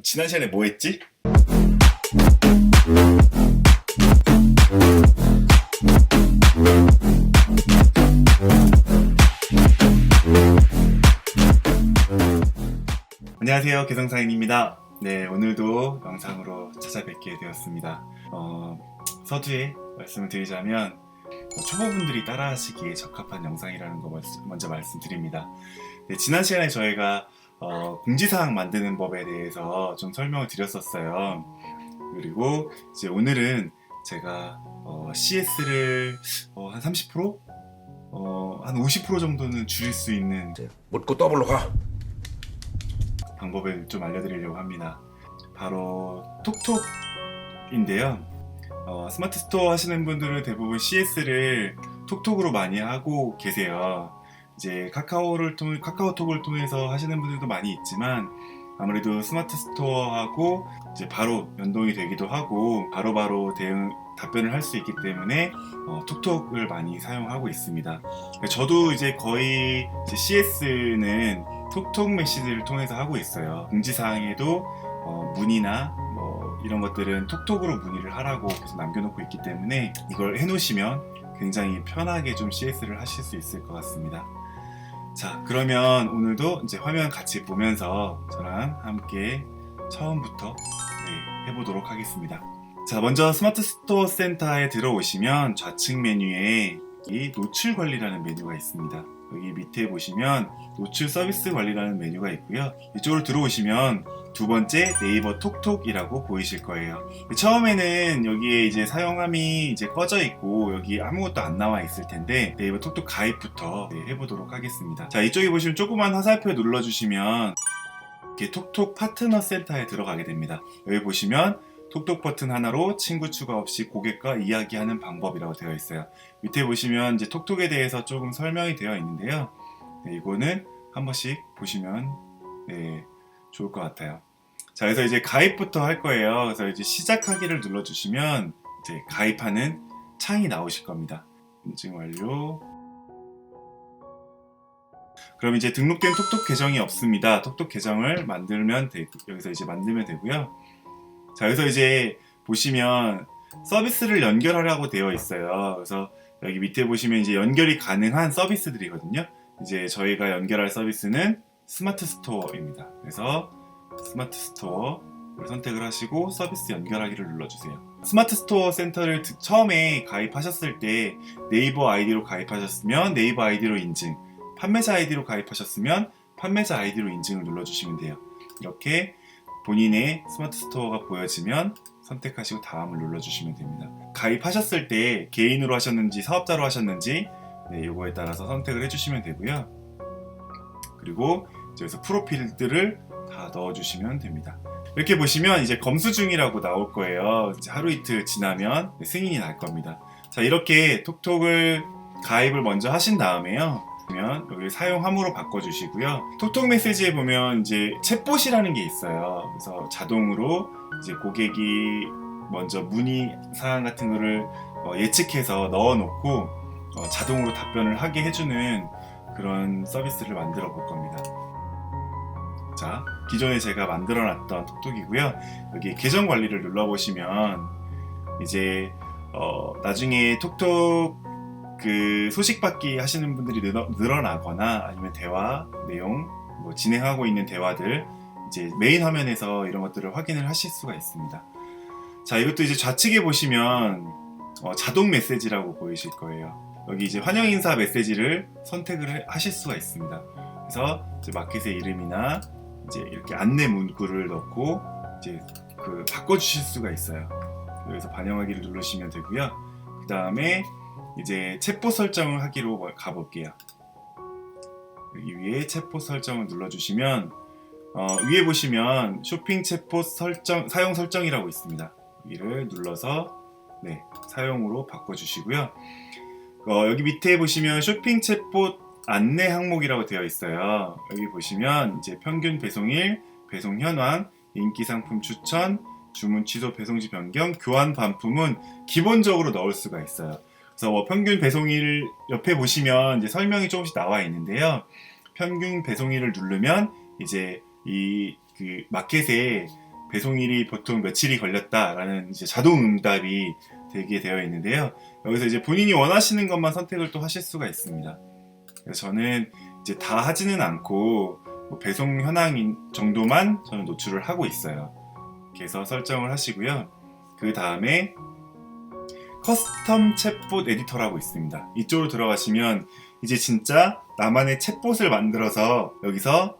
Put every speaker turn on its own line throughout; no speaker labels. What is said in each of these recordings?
지난 시간에 뭐 했지? 안녕하세요, 개성사인입니다. 네, 오늘도 영상으로 찾아뵙게 되었습니다. 서두에 말씀을 드리자면 초보분들이 따라하시기에 적합한 영상이라는 거 먼저 말씀드립니다. 네, 지난 시간에 저희가 공지사항 만드는 법에 대해서 좀 설명을 드렸었어요. 그리고 이제 오늘은 제가 CS를 한 30%? 한 50% 정도는 줄일 수 있는
묻고 더블로 가.
방법을 좀 알려드리려고 합니다. 바로 톡톡인데요. 스마트 스토어 하시는 분들은 대부분 CS를 톡톡으로 많이 하고 계세요. 이제 카카오톡을 통해서 하시는 분들도 많이 있지만 아무래도 스마트 스토어하고 이제 바로 연동이 되기도 하고 바로바로 답변을 할 수 있기 때문에 톡톡을 많이 사용하고 있습니다. 저도 이제 거의 CS는 톡톡 메시지를 통해서 하고 있어요. 공지사항에도 문의나 이런 것들은 톡톡으로 문의를 하라고 계속 남겨놓고 있기 때문에 이걸 해놓으시면 굉장히 편하게 좀 CS를 하실 수 있을 것 같습니다. 자, 그러면 오늘도 이제 화면 같이 보면서 저랑 함께 처음부터 해보도록 하겠습니다. 자, 먼저 스마트 스토어 센터에 들어오시면 좌측 메뉴에 이 노출 관리라는 메뉴가 있습니다. 여기 밑에 보시면 노출 서비스 관리라는 메뉴가 있고요. 이쪽으로 들어오시면 두 번째 네이버 톡톡이라고 보이실 거예요. 처음에는 여기에 이제 사용함이 이제 꺼져 있고 여기 아무것도 안 나와 있을 텐데 네이버 톡톡 가입부터 해보도록 하겠습니다. 자, 이쪽에 보시면 조그만 화살표 눌러주시면 이렇게 톡톡 파트너 센터에 들어가게 됩니다. 여기 보시면 톡톡 버튼 하나로 친구 추가 없이 고객과 이야기하는 방법이라고 되어 있어요. 밑에 보시면 이제 톡톡에 대해서 조금 설명이 되어 있는데요. 이거는 한 번씩 보시면 좋을 것 같아요. 자, 그래서 이제 가입부터 할 거예요. 그래서 이제 시작하기를 눌러주시면 이제 가입하는 창이 나오실 겁니다. 인증 완료. 그럼 이제 등록된 톡톡 계정이 없습니다. 톡톡 계정을 여기서 이제 만들면 되고요. 자, 여기서 이제 보시면 서비스를 연결하라고 되어 있어요. 그래서 여기 밑에 보시면 이제 연결이 가능한 서비스들이거든요. 이제 저희가 연결할 서비스는 스마트 스토어입니다. 그래서 스마트 스토어를 선택을 하시고 서비스 연결하기를 눌러주세요. 스마트 스토어 센터를 처음에 가입하셨을 때 네이버 아이디로 가입하셨으면 네이버 아이디로 인증, 판매자 아이디로 가입하셨으면 판매자 아이디로 인증을 눌러주시면 돼요. 이렇게 본인의 스마트 스토어가 보여지면 선택하시고 다음을 눌러주시면 됩니다. 가입하셨을 때 개인으로 하셨는지 사업자로 하셨는지 요거에 따라서 선택을 해주시면 되고요. 그리고 여기서 프로필들을 다 넣어주시면 됩니다. 이렇게 보시면 이제 검수 중이라고 나올 거예요. 이제 하루 이틀 지나면 승인이 날 겁니다. 자, 이렇게 톡톡을 가입을 먼저 하신 다음에요. 여기 사용함으로 바꿔주시고요. 톡톡 메시지에 보면 이제 챗봇이라는 게 있어요. 그래서 자동으로 이제 고객이 먼저 문의 사항 같은 거를 예측해서 넣어놓고 자동으로 답변을 하게 해주는 그런 서비스를 만들어 볼 겁니다. 자, 기존에 제가 만들어놨던 톡톡이고요. 여기 계정 관리를 눌러보시면 이제 나중에 톡톡 그 소식 받기 하시는 분들이 늘어나거나 아니면 대화 내용 진행하고 있는 대화들 이제 메인 화면에서 이런 것들을 확인을 하실 수가 있습니다. 자, 이것도 이제 좌측에 보시면 자동 메시지라고 보이실 거예요. 여기 이제 환영 인사 메시지를 선택을 하실 수가 있습니다. 그래서 이제 마켓의 이름이나 이제 이렇게 안내 문구를 넣고 이제 바꿔주실 수가 있어요. 여기서 반영하기를 누르시면 되고요. 그 다음에 이제 챗봇 설정을 하기로 가볼게요. 여기 위에 챗봇 설정을 눌러주시면 위에 보시면 쇼핑 챗봇 사용 설정이라고 있습니다. 여기를 눌러서 사용으로 바꿔주시고요. 여기 밑에 보시면 쇼핑 챗봇 안내 항목이라고 되어 있어요. 여기 보시면 이제 평균 배송일, 배송 현황, 인기 상품 추천, 주문 취소 배송지 변경, 교환 반품은 기본적으로 넣을 수가 있어요. 그래서 평균 배송일 옆에 보시면 이제 설명이 조금씩 나와 있는데요. 평균 배송일을 누르면 이제 그 마켓에 배송일이 보통 며칠이 걸렸다라는 이제 자동 응답이 되게 되어 있는데요. 여기서 이제 본인이 원하시는 것만 선택을 또 하실 수가 있습니다. 그래서 저는 이제 다 하지는 않고 뭐 배송 현황 정도만 저는 노출을 하고 있어요. 이렇게 해서 설정을 하시고요. 그 다음에 커스텀 챗봇 에디터라고 있습니다. 이쪽으로 들어가시면 이제 진짜 나만의 챗봇을 만들어서 여기서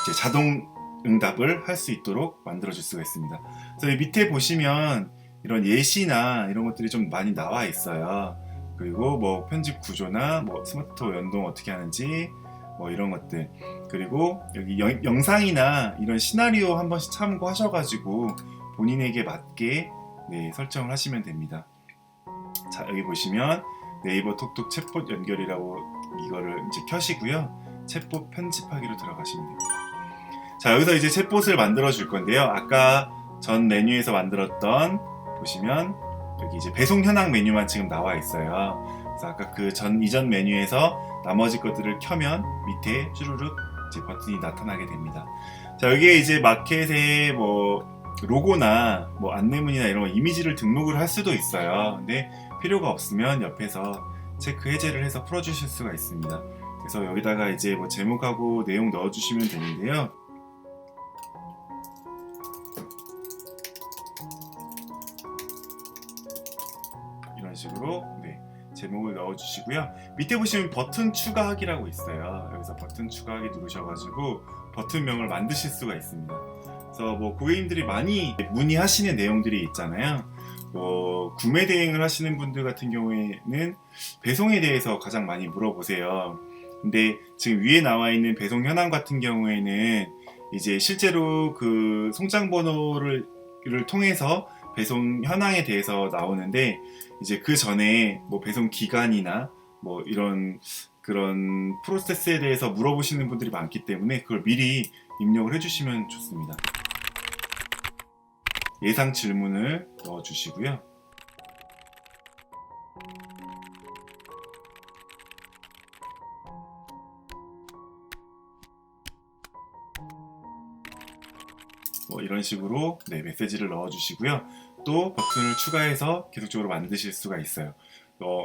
이제 자동 응답을 할 수 있도록 만들어줄 수가 있습니다. 그래서 이 밑에 보시면 이런 예시나 이런 것들이 좀 많이 나와 있어요. 그리고 뭐 편집 구조나 뭐 스마트워 연동 어떻게 하는지 뭐 이런 것들, 그리고 여기 영상이나 이런 시나리오 한 번씩 참고하셔가지고 본인에게 맞게 설정을 하시면 됩니다. 자, 여기 보시면 네이버 톡톡 챗봇 연결이라고 이거를 이제 켜시고요. 챗봇 편집하기로 들어가시면 됩니다. 자, 여기서 이제 챗봇을 만들어 줄 건데요. 아까 전 메뉴에서 만들었던, 보시면 여기 이제 배송 현황 메뉴만 지금 나와 있어요. 그래서 아까 그 이전 메뉴에서 나머지 것들을 켜면 밑에 쭈루룩 이제 버튼이 나타나게 됩니다. 자, 여기에 이제 마켓에 뭐 로고나 뭐 안내문이나 이런 이미지를 등록을 할 수도 있어요. 근데 필요가 없으면 옆에서 체크 해제를 해서 풀어주실 수가 있습니다. 그래서 여기다가 이제 뭐 제목하고 내용 넣어주시면 되는데요. 이런 식으로 제목을 넣어주시고요. 밑에 보시면 버튼 추가하기라고 있어요. 여기서 버튼 추가하기 누르셔가지고 버튼명을 만드실 수가 있습니다. 그래서 뭐 고객님들이 많이 문의하시는 내용들이 있잖아요. 뭐 구매 대행을 하시는 분들 같은 경우에는 배송에 대해서 가장 많이 물어보세요. 근데 지금 위에 나와 있는 배송 현황 같은 경우에는 이제 실제로 그 송장 번호를 통해서 배송 현황에 대해서 나오는데, 이제 그 전에 뭐 배송 기간이나 뭐 이런 그런 프로세스에 대해서 물어보시는 분들이 많기 때문에 그걸 미리 입력을 해주시면 좋습니다. 예상 질문을 넣어주시고요. 뭐 이런 식으로 메시지를 넣어주시고요. 또 버튼을 추가해서 계속적으로 만드실 수가 있어요.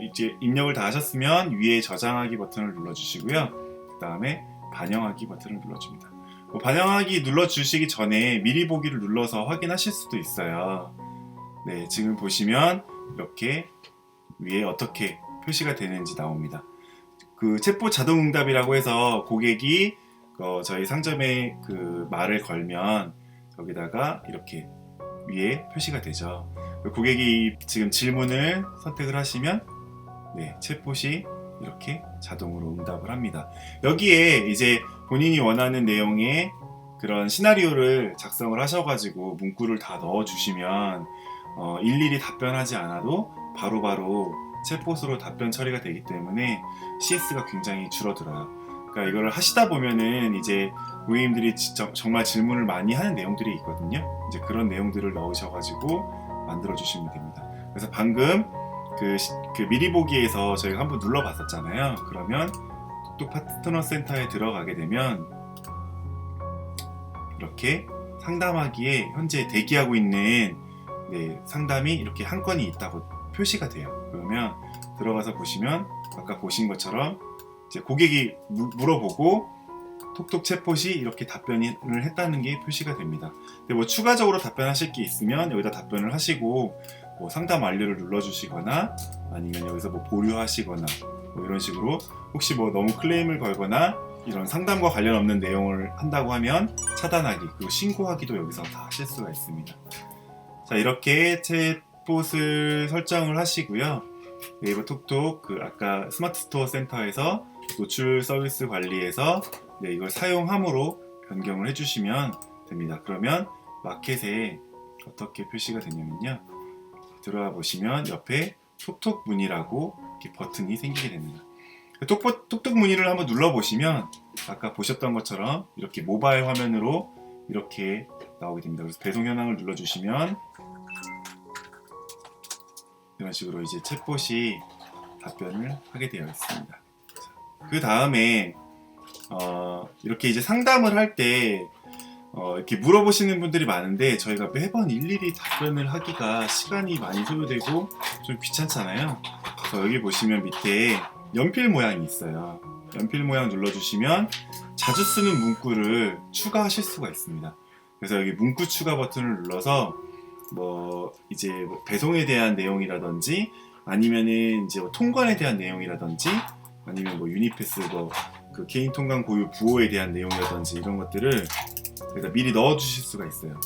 이제 입력을 다 하셨으면 위에 저장하기 버튼을 눌러주시고요. 그 다음에 반영하기 버튼을 눌러줍니다. 반영하기 눌러주시기 전에 미리 보기를 눌러서 확인하실 수도 있어요. 네, 지금 보시면 이렇게 위에 어떻게 표시가 되는지 나옵니다. 그 챗봇 자동응답이라고 해서 고객이 저희 상점에 그 말을 걸면 여기다가 이렇게 위에 표시가 되죠. 고객이 지금 질문을 선택을 하시면 챗봇이 이렇게 자동으로 응답을 합니다. 여기에 이제 본인이 원하는 내용의 그런 시나리오를 작성을 하셔가지고 문구를 다 넣어주시면 일일이 답변하지 않아도 바로바로 챗봇으로 답변 처리가 되기 때문에 CS가 굉장히 줄어들어요. 그러니까 이걸 하시다 보면은 이제 고객님들이 정말 질문을 많이 하는 내용들이 있거든요. 이제 그런 내용들을 넣으셔가지고 만들어 주시면 됩니다. 그래서 방금 그 미리 보기에서 저희가 한번 눌러봤었잖아요. 그러면 톡톡 파트너 센터에 들어가게 되면 이렇게 상담하기에 현재 대기하고 있는 상담이 이렇게 한 건이 있다고 표시가 돼요. 그러면 들어가서 보시면 아까 보신 것처럼 이제 고객이 물어보고 톡톡 챗봇이 이렇게 답변을 했다는 게 표시가 됩니다. 근데 뭐 추가적으로 답변하실 게 있으면 여기다 답변을 하시고 뭐 상담 완료를 눌러주시거나 아니면 여기서 뭐 보류하시거나 뭐 이런 식으로 혹시 뭐 너무 클레임을 걸거나 이런 상담과 관련 없는 내용을 한다고 하면 차단하기 그리고 신고하기도 여기서 다 하실 수가 있습니다. 자, 이렇게 챗봇을 설정을 하시고요. 네이버 톡톡 그 아까 스마트 스토어 센터에서 노출 서비스 관리에서 이걸 사용함으로 변경을 해주시면 됩니다. 그러면 마켓에 어떻게 표시가 되냐면요. 들어가 보시면 옆에 톡톡 문의라고 이렇게 버튼이 생기게 됩니다. 톡톡 문의를 한번 눌러보시면 아까 보셨던 것처럼 이렇게 모바일 화면으로 이렇게 나오게 됩니다. 그래서 배송 현황을 눌러주시면 이런 식으로 이제 챗봇이 답변을 하게 되어 있습니다. 그 다음에 이렇게 이제 상담을 할 때 이렇게 물어보시는 분들이 많은데 저희가 매번 일일이 답변을 하기가 시간이 많이 소요되고 좀 귀찮잖아요. 그래서 여기 보시면 밑에 연필 모양이 있어요. 연필 모양 눌러주시면 자주 쓰는 문구를 추가하실 수가 있습니다. 그래서 여기 문구 추가 버튼을 눌러서 이제 배송에 대한 내용이라든지 아니면은 이제 통관에 대한 내용이라든지 아니면 유니패스 그 개인 통관 고유 부호에 대한 내용이라든지 이런 것들을 여기다 미리 넣어 주실 수가 있어요.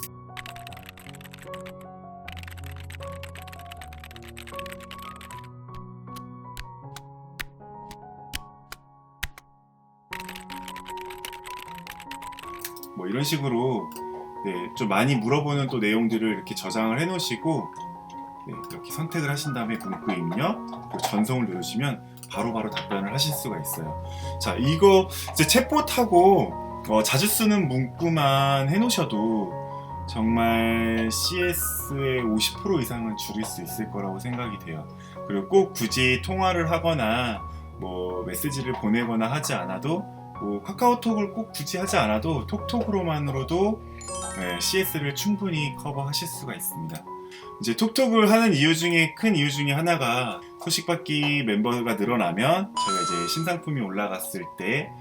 이런 식으로 좀 많이 물어보는 또 내용들을 이렇게 저장을 해 놓으시고 이렇게 선택을 하신 다음에 문구 입력 그리고 전송을 누르시면 바로바로 답변을 하실 수가 있어요. 자, 이거 이제 챗봇하고 자주 쓰는 문구만 해 놓으셔도 정말 CS의 50% 이상은 줄일 수 있을 거라고 생각이 돼요. 그리고 꼭 굳이 통화를 하거나 메시지를 보내거나 하지 않아도 카카오톡을 꼭 굳이 하지 않아도 톡톡으로만으로도 CS를 충분히 커버하실 수가 있습니다. 이제 톡톡을 하는 큰 이유 중에 하나가 소식받기 멤버가 늘어나면 저희가 이제 신상품이 올라갔을 때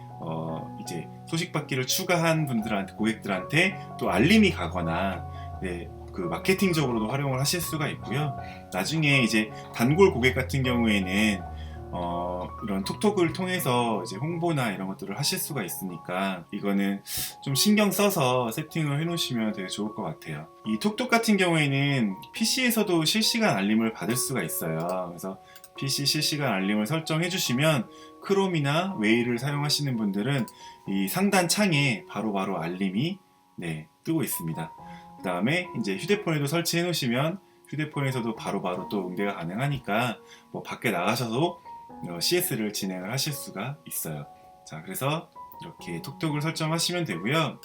이제 소식받기를 추가한 고객들한테 또 알림이 가거나 그 마케팅적으로도 활용을 하실 수가 있고요. 나중에 이제 단골 고객 같은 경우에는 이런 톡톡을 통해서 이제 홍보나 이런 것들을 하실 수가 있으니까 이거는 좀 신경 써서 세팅을 해 놓으시면 되게 좋을 것 같아요. 이 톡톡 같은 경우에는 PC에서도 실시간 알림을 받을 수가 있어요. 그래서 PC 실시간 알림을 설정해 주시면 크롬이나 웨이를 사용하시는 분들은 이 상단 창에 바로바로 알림이 뜨고 있습니다. 그 다음에 이제 휴대폰에도 설치해 놓으시면 휴대폰에서도 바로바로 또 응대가 가능하니까 밖에 나가셔도 CS를 진행을 하실 수가 있어요. 자, 그래서 이렇게 톡톡을 설정하시면 되고요.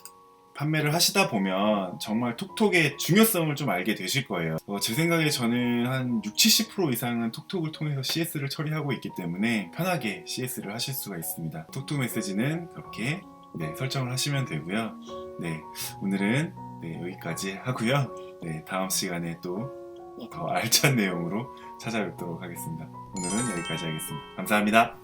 판매를 하시다 보면 정말 톡톡의 중요성을 좀 알게 되실 거예요. 제 생각에 저는 한 60-70% 이상은 톡톡을 통해서 CS를 처리하고 있기 때문에 편하게 CS를 하실 수가 있습니다. 톡톡 메시지는 이렇게 설정을 하시면 되고요. 오늘은 여기까지 하고요. 다음 시간에 또 더 알찬 내용으로 찾아뵙도록 하겠습니다. 오늘은 여기까지 하겠습니다. 감사합니다.